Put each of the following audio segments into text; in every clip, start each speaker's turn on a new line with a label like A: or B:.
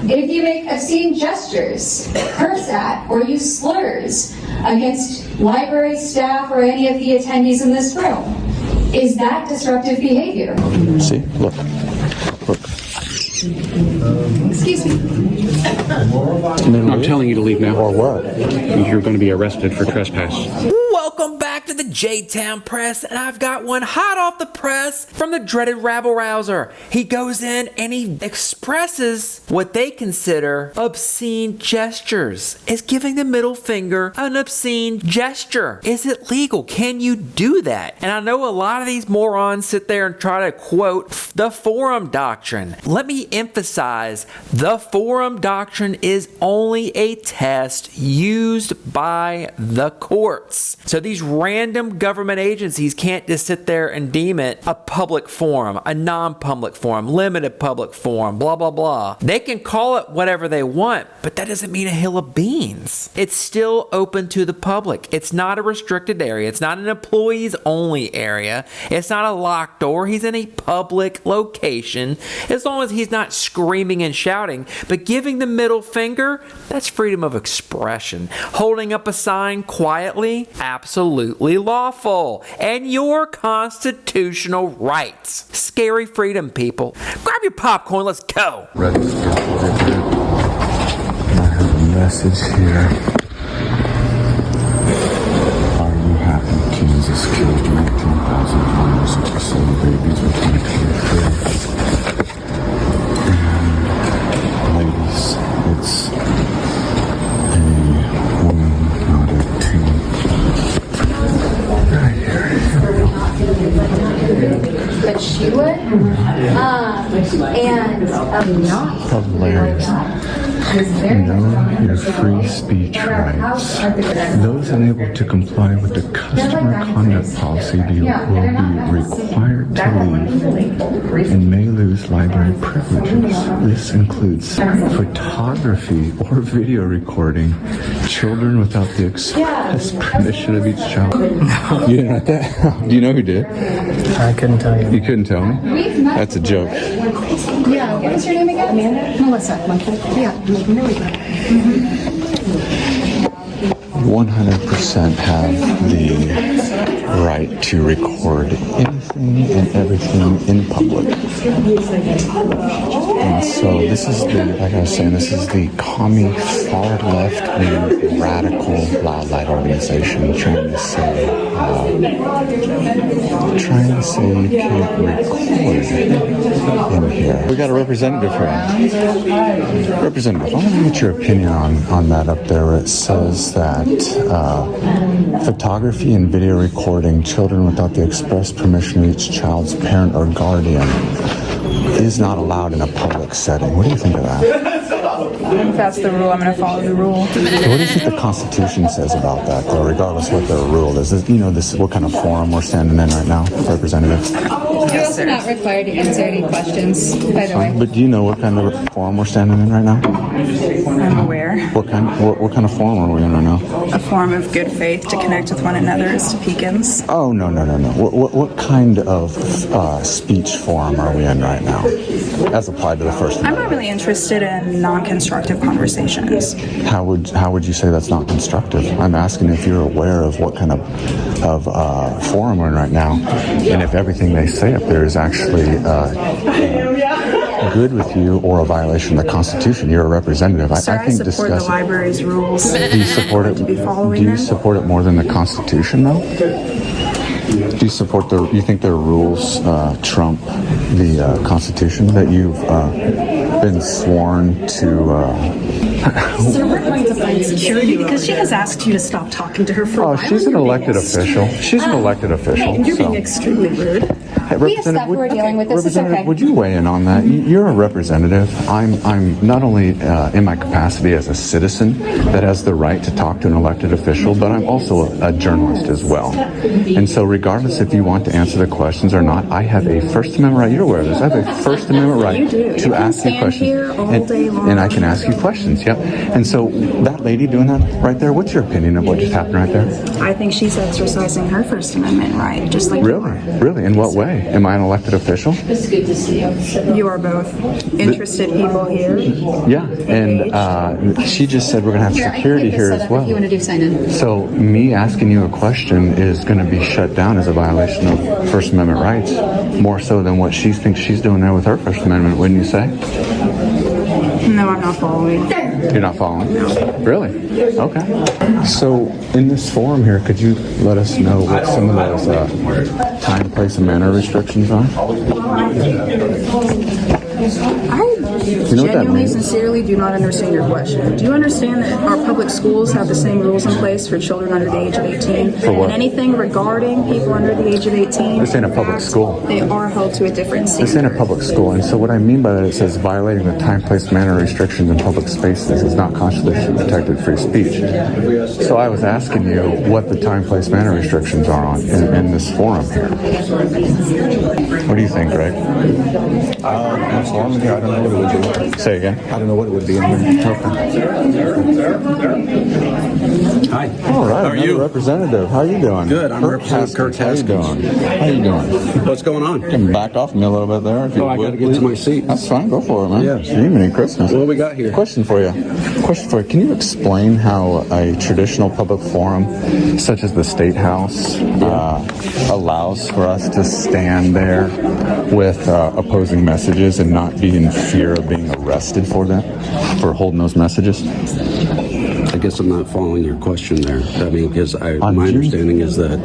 A: If you make obscene gestures, curse at, or use slurs against library staff or any of the attendees in this room, is that disruptive behavior?
B: See, look.
A: Excuse me.
C: I'm telling you to leave now.
B: Or what?
C: You're going to be arrested for trespass.
D: Welcome back to the JTown press, and I've got one hot off the press from the dreaded rabble-rouser. He goes in and he expresses what they consider obscene gestures. Is giving the middle finger an obscene gesture? Is it legal? Can you do that? And I know a lot of these morons sit there and try to quote the forum doctrine. Let me emphasize, the forum doctrine is only a test used by the courts. So these random government agencies can't just sit there and deem it a public forum, a non-public forum, limited public forum, blah, blah, blah. They can call it whatever they want, but that doesn't mean a hill of beans. It's still open to the public. It's not a restricted area. It's not an employees only area. It's not a locked door. He's in a public location, as long as he's not screaming and shouting. But giving the middle finger, that's freedom of expression. Holding up a sign quietly, absolutely lawful, and your constitutional rights. Scary freedom, people. Grab your popcorn, let's go.
B: Ready to get delivered. I have a message here. Are you happy Kansas killed 19,167 babies in 2023? And ladies, it's a woman, not a teen. Right here.
A: But she would?
B: Hilarious. Know your free speech rights. Those unable to comply with the customer conduct policy will be required to leave and may lose library privileges. This includes photography or video recording children without the express permission of each child. You didn't write that? Do you know who did?
E: I couldn't tell you.
B: You couldn't tell me? That's a joke.
A: Yeah, what was your name again? Amanda? Melissa. Yeah.
B: 100% have the right to record anything and everything in public. And so this is the, like I was saying, this is the commie far left wing radical loud light organization trying to say you can't record in here. We got a representative here. Representative, I want to get your opinion on that up there where it says that photography and video recording children without the express permission of each child's parent or guardian is not allowed in a public setting. What do you think of that?
F: If that's the rule, I'm going to follow the rule.
B: So what do you think the Constitution says about that, though, regardless of what their rule is? This what kind of forum we're standing in right now, Representative?
A: You're also not required to answer any questions, by the way.
B: But do you know what kind of forum we're standing in right now?
F: I'm aware.
B: What kind of forum are we in right now?
F: A form of good faith to connect with one another as Topekans.
B: Oh, no. What kind of speech forum are we in right now, as applied to the First Amendment?
F: I'm not really interested in non-constructive conversations.
B: How would you say that's not constructive? I'm asking if you're aware of what kind of forum we're in right now, and if everything they say up there is actually good with you or a violation of the Constitution. You're a representative.
F: Sir, I think support the library's rules.
B: Do you support it? Do you support it more than the Constitution, though? Do you support you think their rules trump the Constitution that you've been sworn to?
G: So we're going to find security because she has asked you to stop talking to her for a while.
B: She's an elected official. She's an elected official.
G: You're being extremely rude.
B: Hey,
A: We have stuff we're dealing with. This is okay.
B: Would you weigh in on that? You're a representative. I'm not only in my capacity as a citizen that has the right to talk to an elected official, but I'm also a journalist as well. And so regardless if you want to answer the questions or not, I have a First Amendment right. You're aware of this. I have a First Amendment right to ask you questions.
G: Here all day long.
B: And I can ask you questions, yep. And so that lady doing that right there, what's your opinion of what just happened right there?
F: I think she's exercising her First Amendment right, just like
B: Really? In what way? Am I an elected official?
A: It's good to see you.
F: You are both interested people here.
B: Yeah, and she just said we're going to have security here as well.
A: If you want to do sign in.
B: So me asking you a question is going to be shut down as a violation of First Amendment rights, more so than what she thinks she's doing there with her First Amendment, wouldn't you say?
F: No, I'm not following.
B: You're not following? No. Really? Okay. So in this forum here, could you let us know what some of those time, place, and manner restrictions are?
F: I
B: You know what that
F: genuinely,
B: means?
F: sincerely do not understand your question. Do you understand that our public schools have the same rules in place for children under the age of 18?
B: For what?
F: And anything regarding people under the age of 18?
B: This ain't a public school.
F: They are held to a different standard.
B: This ain't a public school, and so what I mean by that, it says violating the time, place, manner restrictions in public spaces is not constitutionally protected free speech. So I was asking you what the time, place, manner restrictions are on in this forum here. What do you think, Greg?
E: I'm forum here. I don't know what it would be.
B: Say again.
E: I don't know what it would be in here.
C: Hi.
B: All right,
C: How are you?
B: representative. How you doing?
C: Good. I'm Representative Kurt
B: How you doing? How you doing?
C: What's going on?
B: You can back off me a little bit there. If you
C: Oh, I
B: would,
C: got to get to my seat.
B: That's fine. Go for it, man.
C: Yes.
B: Jiminy Christmas.
C: What do we got here?
B: Question for you. Can you explain how a traditional public forum, such as the State House, allows for us to stand there with opposing messages and not be in fear of being arrested for them, for holding those messages?
C: I guess I'm not following your question there. I mean, because my
B: June-
C: understanding is that.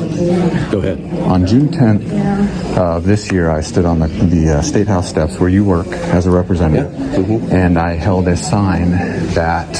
C: Go ahead.
B: On June 10th this year, I stood on the State House steps where you work as a representative, and I held a sign that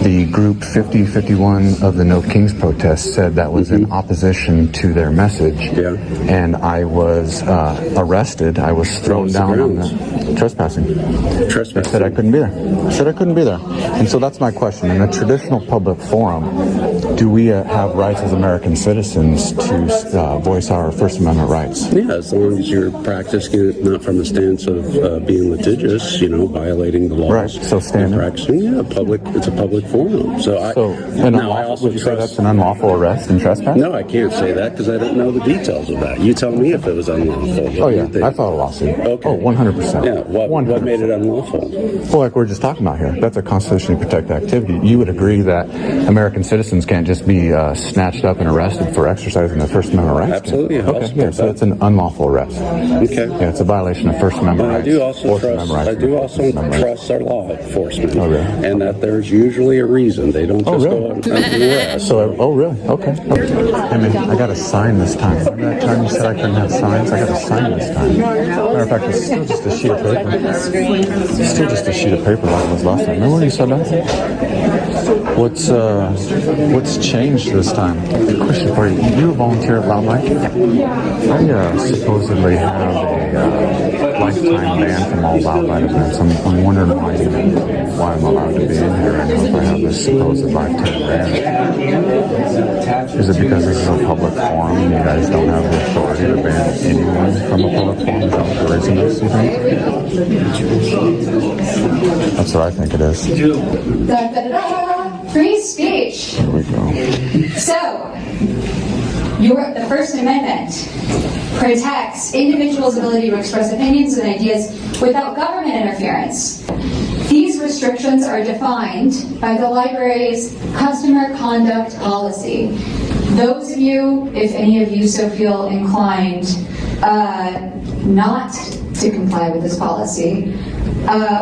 B: the group 5051 of the No Kings protest said that was in opposition to their message.
C: Yeah.
B: And I was arrested. I was thrown
C: was the
B: down on
C: grounds?
B: the trespassing.
C: Trespass.
B: Said I couldn't be there. Said I couldn't be there. And so that's my question. In a traditional public forum, do we have rights as American citizens to voice our First Amendment rights?
C: Yeah, as long as you're practicing it not from the stance of being litigious, violating the laws.
B: Right, so standing.
C: And practicing, it's a public forum. So I also
B: would you say
C: trust.
B: that's an unlawful arrest and trespass?
C: No, I can't say that because I don't know the details of that. You tell me if it was unlawful. What
B: Oh
C: do
B: yeah,
C: you think?
B: I filed a lawsuit.
C: Okay.
B: Oh, 100%.
C: Yeah, what made it unlawful?
B: Well, like we're just talking about here, that's a constitutionally protected activity. You would agree that American citizens can't just be snatched up and arrested for exercising their First Amendment rights?
C: Absolutely.
B: Okay, yeah, so it's an unlawful arrest.
C: Okay.
B: Yeah, it's a violation of First Amendment
C: But
B: rights.
C: I do also
B: Fourth
C: trust.
B: Amendment rights.
C: I do also
B: First Amendment rights.
C: trust our law enforcement,
B: Oh, really?
C: and that there's usually a reason. They don't just
B: really?
C: go and arrest.
B: So, oh really? Okay. Hey man, I got a sign this time. Remember that time you said I couldn't have signs? I got a sign this time. Matter of fact, it's still just a sheet of paper. It's still just a sheet of paper like it was last time. Remember when you said that? What's changed this time? Question for you. You a volunteer at Loud Light? I supposedly have a lifetime ban from all Loud Light events. I'm wondering why I'm allowed to be in here. I know if I have this supposed lifetime ban. Is it because this is a public forum and you guys don't have the authority to ban anyone from a public forum? Is that what the reason is, you think? That's what I think it is.
A: Free speech.
B: Here we go.
A: So, the First Amendment protects individuals' ability to express opinions and ideas without government interference. These restrictions are defined by the library's customer conduct policy. Those of you, if any of you so feel inclined not to comply with this policy,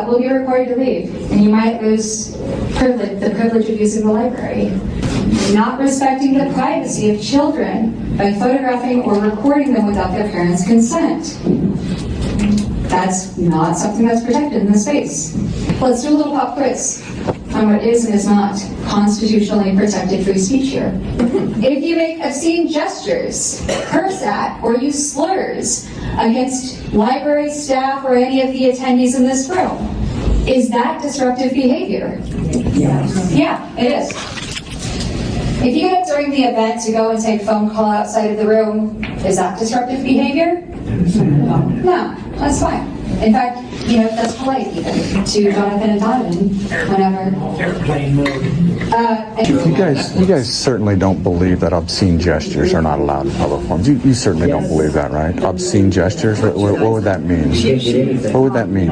A: will be required to leave, and you might lose the privilege of using the library. Not respecting the privacy of children by photographing or recording them without their parents' consent. That's not something that's protected in this space. Let's do a little pop quiz on what is and is not constitutionally protected free speech here. If you make obscene gestures, curse at, or use slurs against library staff or any of the attendees in this room, is that disruptive behavior? Yes. Yeah, it is. If you get up during the event to go and take a phone call outside of the room, is that disruptive behavior? No, that's fine. In fact, that's polite even to Jonathan and Donovan whenever.
B: You guys certainly don't believe that obscene gestures are not allowed in public forums. You certainly don't believe that, right? Obscene gestures? What would that mean? What would that mean?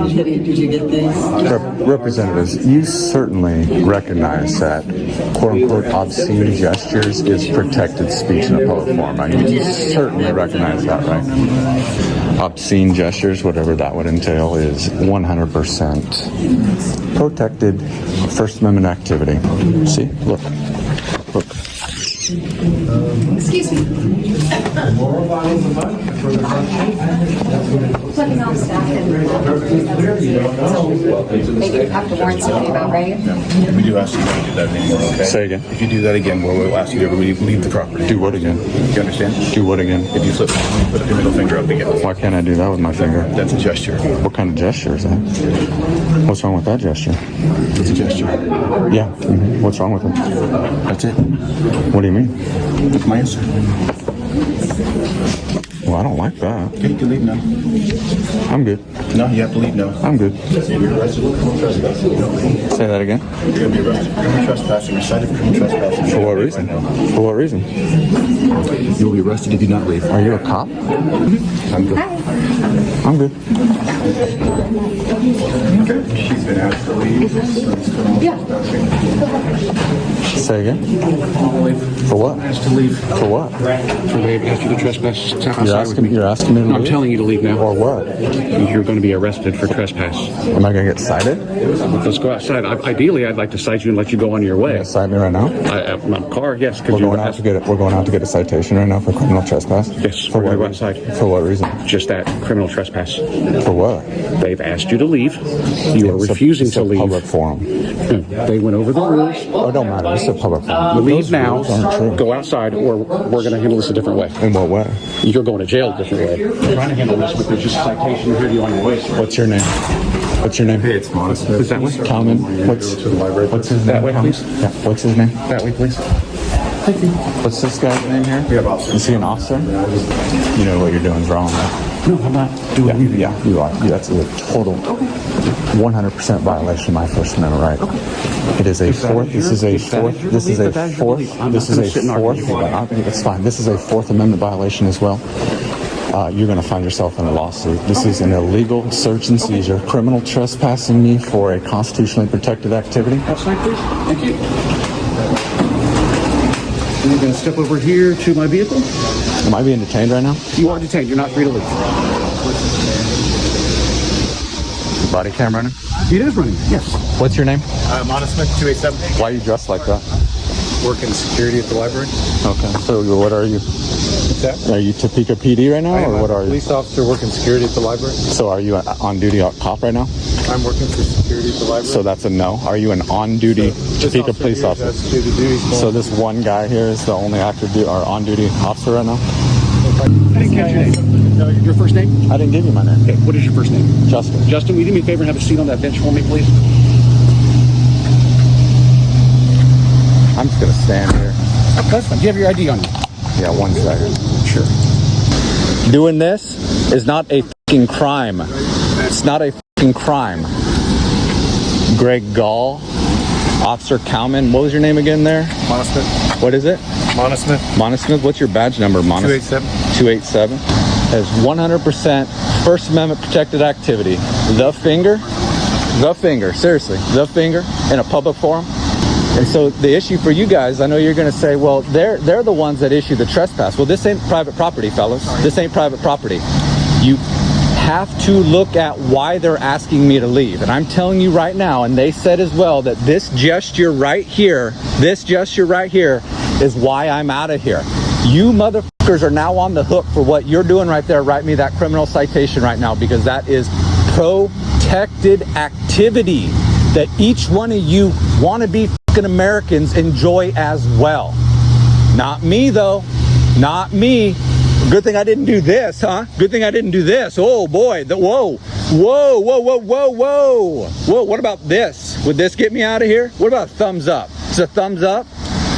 B: Representatives, you certainly recognize that quote-unquote obscene gestures is protected speech in a public forum, right? You certainly recognize that, right? Obscene gestures, whatever that would entail, is 100% protected First Amendment activity. See? Look.
A: Excuse me. Flipping off staff and maybe you have to warn somebody about, right?
E: We do ask you not to do that anymore, okay?
B: Say again.
E: If you do that again, we'll ask you to leave the property.
B: Do what again?
E: You understand?
B: Do what again?
E: If you put your middle finger up again.
B: Why can't I do that with my finger?
E: That's a gesture.
B: What kind of gesture is that? What's wrong with that gesture?
E: It's a gesture.
B: Yeah. Mm-hmm. What's wrong with it?
E: That's it.
B: What do you mean?
E: That's my answer.
B: Well, I don't like that.
E: Okay, you can leave now.
B: I'm good.
E: No, you have to leave now.
B: I'm good.
E: You're arrested for criminal trespassing.
B: Say that again.
E: You're going to be arrested for criminal trespassing. You're cited for criminal trespassing.
B: For what reason? For what reason?
E: You'll be arrested if you do not leave.
B: Are you a cop?
E: I'm good.
B: I'm good.
E: Okay. She's been asked to leave.
B: Say again. For what?
C: Asked to leave.
B: For what?
C: For they asked you to trespass outside with me.
B: You're asking me to
C: I'm
B: leave?
C: telling you to leave now.
B: Or what?
C: You're going to be arrested for trespass.
B: Am I going to get cited?
C: Let's go outside. Ideally, I'd like to cite you and let you go on your way.
B: Cite me right now?
C: My car, yes.
B: We're going out to get it. We're going out to get a citation right now for criminal trespass.
C: Yes,
B: For
C: we're going
B: what?
C: to go outside.
B: For what reason?
C: Just that, criminal trespass.
B: For what?
C: They've asked you to leave. You are refusing
B: It's a
C: to leave.
B: public forum.
C: They went over the rules.
B: Oh, it don't matter. It's a public forum.
C: Leave
B: Those
C: now.
B: rules aren't true.
C: Go outside, or we're going to handle this a different way.
B: In what way?
C: You're going to jail a different way. We're trying to handle this with just a citation and you on your way.
B: What's your name? What's your name?
E: Hey, it's Modest.
C: Is that way?
B: Calman. What's his name?
C: That way, please.
B: Yeah. What's his name?
C: That way, please.
B: What's this guy's name here?
E: We have officers.
B: Is he an officer? You know what you're doing is wrong, right?
C: No, I'm not doing anything.
B: Yeah, you are. That's a total 100% violation of my First Amendment right. It is a fourth. This is a fourth. This is a fourth. This is a fourth. It's fine. This is a Fourth Amendment violation as well. You're going to find yourself in a lawsuit. This is an illegal search and seizure, criminal trespassing me for a constitutionally protected activity.
C: Outside, please. Thank you. You're going to step over here to my vehicle.
B: Am I being detained right now?
C: You are detained. You're not free to leave.
B: Body cam running?
C: It is running. Yes.
B: What's your name?
E: Modest Smith, 287.
B: Why are you dressed like that?
E: Working security at the library.
B: Okay. So what are you?
E: What's that?
B: Are you Topeka PD right now,
E: I am
B: or what
E: a
B: are you?
E: police officer working security at the library.
B: So are you an on-duty cop right now?
E: I'm working for security at the library.
B: So that's a no. Are you an on-duty Topeka police officer? So this one guy here is the only active or on-duty officer right now?
C: I didn't catch your name. Your first name?
B: I didn't give you my name.
C: Okay. What is your first name?
B: Justin.
C: Justin, will you do me a favor and have a seat on that bench for me, please?
B: I'm just going to stand here.
C: That's fine. Do you have your ID on you?
B: Yeah, 1 second.
C: Sure.
B: Doing this is not a fucking crime. It's not a fucking crime. Greg Gall, Officer Cowman. What was your name again there?
E: Modest Smith.
B: What is it?
E: Modest Smith.
B: Monty Smith. What's your badge number, Monty? 287.
E: 287.
B: Has 100% First Amendment protected activity. The finger, seriously, the finger in a public forum. And so the issue for you guys, I know you're going to say, well, they're the ones that issue the trespass. Well, this ain't private property, fellas. This ain't private property. You have to look at why they're asking me to leave. And I'm telling you right now, and they said as well, that this gesture right here is why I'm out of here. You motherfuckers are now on the hook for what you're doing right there. Write me that criminal citation right now, because that is protected activity that each one of you wannabe fucking Americans enjoy as well. Not me, though. Not me. Good thing I didn't do this, huh? Good thing I didn't do this. Oh, boy. Whoa. What about this? Would this get me out of here? What about a thumbs up? Is a thumbs up?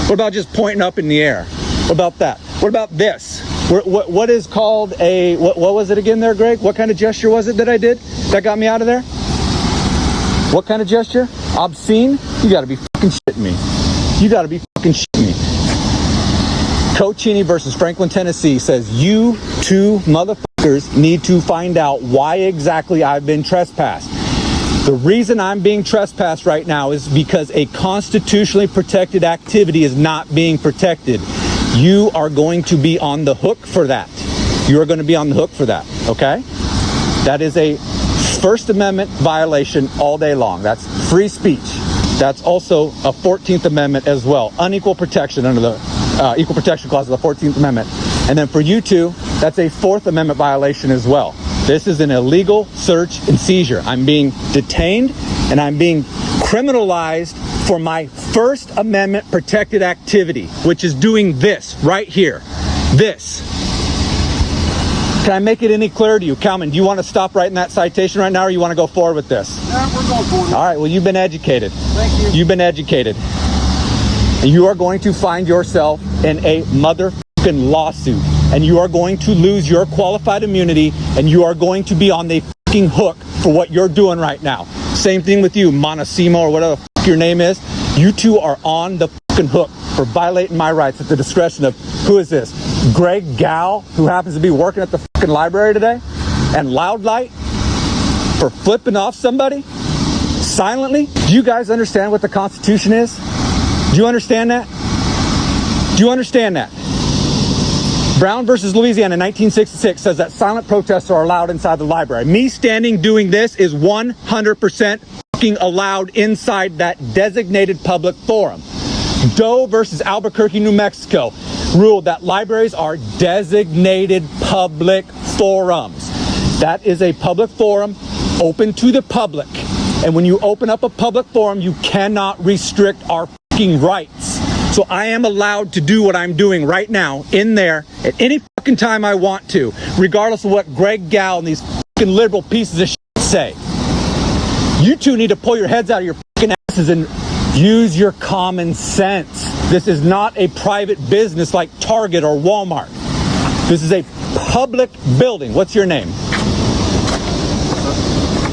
B: What about just pointing up in the air? What about that? What about this? What is called a, what was it again there, Greg? What kind of gesture was it that I did?
H: that got me out of there? What kind of gesture? Obscene? You gotta be fucking shitting me. You gotta be fucking shitting me. Cochini versus Franklin, Tennessee says you two motherfuckers need to find out why exactly I've been trespassed. The reason I'm being trespassed right now is because a constitutionally protected activity is not being protected. You are going to be on the hook for that. You are going to be on the hook for that, okay? That is a First Amendment violation all day long. That's free speech. That's also a 14th Amendment as well. Unequal protection under the Equal Protection Clause of the 14th Amendment. And then for you two, that's a 4th Amendment violation as well. This is an illegal search and seizure. I'm being detained and I'm being criminalized for my First Amendment protected activity, which is doing this right here. This. Can I make it any clearer to you? Calvin, do you want to stop writing that citation right now, or you want to go forward with this?
E: Yeah, we're going forward.
H: All right, well, you've been educated.
E: Thank you.
H: You've been educated. And you are going to find yourself in a motherfucking lawsuit. And you are going to lose your qualified immunity, and you are going to be on the fucking hook for what you're doing right now. Same thing with you, Montesimo, or whatever the fuck your name is. You two are on the fucking hook for violating my rights at the discretion of, who is this? Greg Gal, who happens to be working at the fucking library today? And Loud Light for flipping off somebody silently? Do you guys understand what the Constitution is? Do you understand that? Do you understand that? Brown versus Louisiana in 1966 says that silent protests are allowed inside the library. Me standing doing this is 100% fucking allowed inside that designated public forum. Doe versus Albuquerque, New Mexico ruled that libraries are designated public forums. That is a public forum open to the public. And when you open up a public forum, you cannot restrict our fucking rights. So I am allowed to do what I'm doing right now in there at any fucking time I want to, regardless of what Greg Gal and these fucking liberal pieces of shit say. You two need to pull your heads out of your fucking asses and use your common sense. This is not a private business like Target or Walmart. This is a public building. What's your name?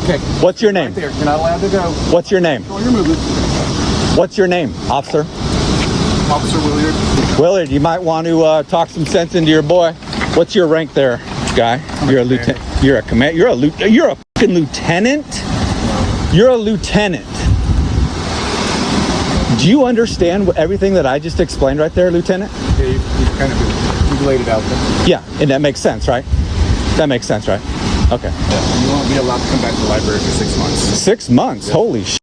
E: Okay.
H: What's your name?
E: Right there. You're not allowed to go.
H: What's your name?
E: Oh, you're moving.
H: What's your name, officer?
E: Officer Willard.
H: Willard, you might want to talk some sense into your boy. What's your rank there, guy? You're a lieutenant. You're a command. You're a fucking lieutenant. You're a lieutenant. Do you understand everything that I just explained right there, Lieutenant?
E: Yeah, you've laid it out there.
H: Yeah, and that makes sense, right? That makes sense, right? Okay.
E: Yeah. You won't be allowed to come back to the library for 6 months.
H: 6 months? Yeah. Holy shit.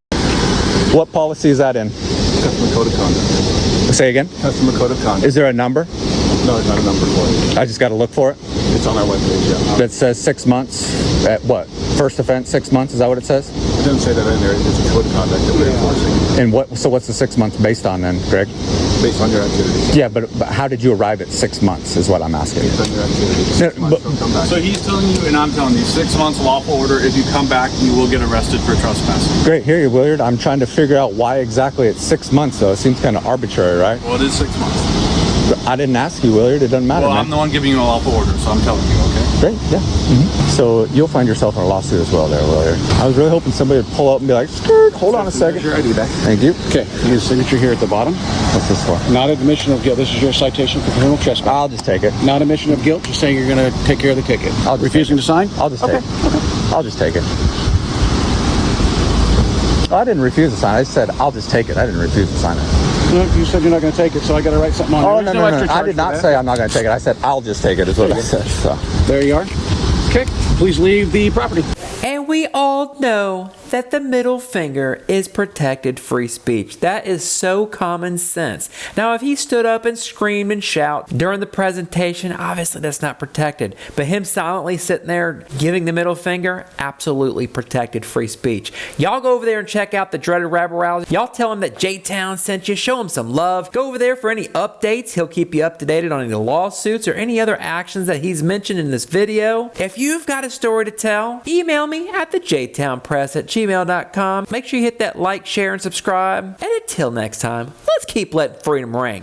H: What policy is that in?
E: Customer Code of Conduct.
H: Say again?
E: Customer Code of Conduct.
H: Is there a number?
E: No, there's not a number for it.
H: I just got to look for it?
E: It's on our webpage, yeah.
H: That says 6 months at what? First offense, 6 months? Is that what it says?
E: It doesn't say that in there. It's a code of conduct that we're enforcing.
H: And what's the 6 months based on then, Greg?
E: Based on your activities.
H: Yeah, but how did you arrive at 6 months is what I'm asking.
E: Based on your activities.
H: No,
E: 6 months, don't come back.
I: So he's telling you, and I'm telling you, 6 months lawful order. If you come back, you will get arrested for trespassing.
H: Great, hear you, Willard. I'm trying to figure out why exactly it's 6 months, though. It seems kind of arbitrary, right?
I: Well, it is 6 months.
H: I didn't ask you, Willard. It doesn't matter,
I: Well,
H: man.
I: I'm the one giving you a lawful order, so I'm telling you, okay?
H: Great, yeah. So you'll find yourself in a lawsuit as well there, Willard. I was really hoping somebody would pull up and be like, skirt, hold on a second.
E: I do that.
H: Thank you.
J: Okay, your signature here at the bottom.
H: What's this for?
J: Not admission of guilt. This is your citation for criminal trespass.
H: I'll just take it.
J: Not admission of guilt, just saying you're going to take care of the ticket.
H: I'll just
J: Refusing to sign?
H: I'll just take it. I'll just take it. Oh, I didn't refuse to sign it. I said, I'll just take it. I didn't refuse to sign it.
J: No, you said you're not going to take it, so I got to write something on
H: Oh,
J: there.
H: no. I did not say I'm not going to take it. I said, I'll just take it is what I said. So.
J: There you are. Okay, please leave the property.
D: And we all know that the middle finger is protected free speech. That is so common sense. Now, if he stood up and screamed and shouted during the presentation, obviously that's not protected. But him silently sitting there giving the middle finger, absolutely protected free speech. Y'all go over there and check out the dreaded rabble-rousers. Y'all tell him that JTown sent you. Show him some love. Go over there for any updates. He'll keep you up to date on any lawsuits or any other actions that he's mentioned in this video. If you've got a story to tell, email me at the JTownPress@gmail.com. Make sure you hit that like, share, and subscribe. And until next time, let's keep letting freedom ring.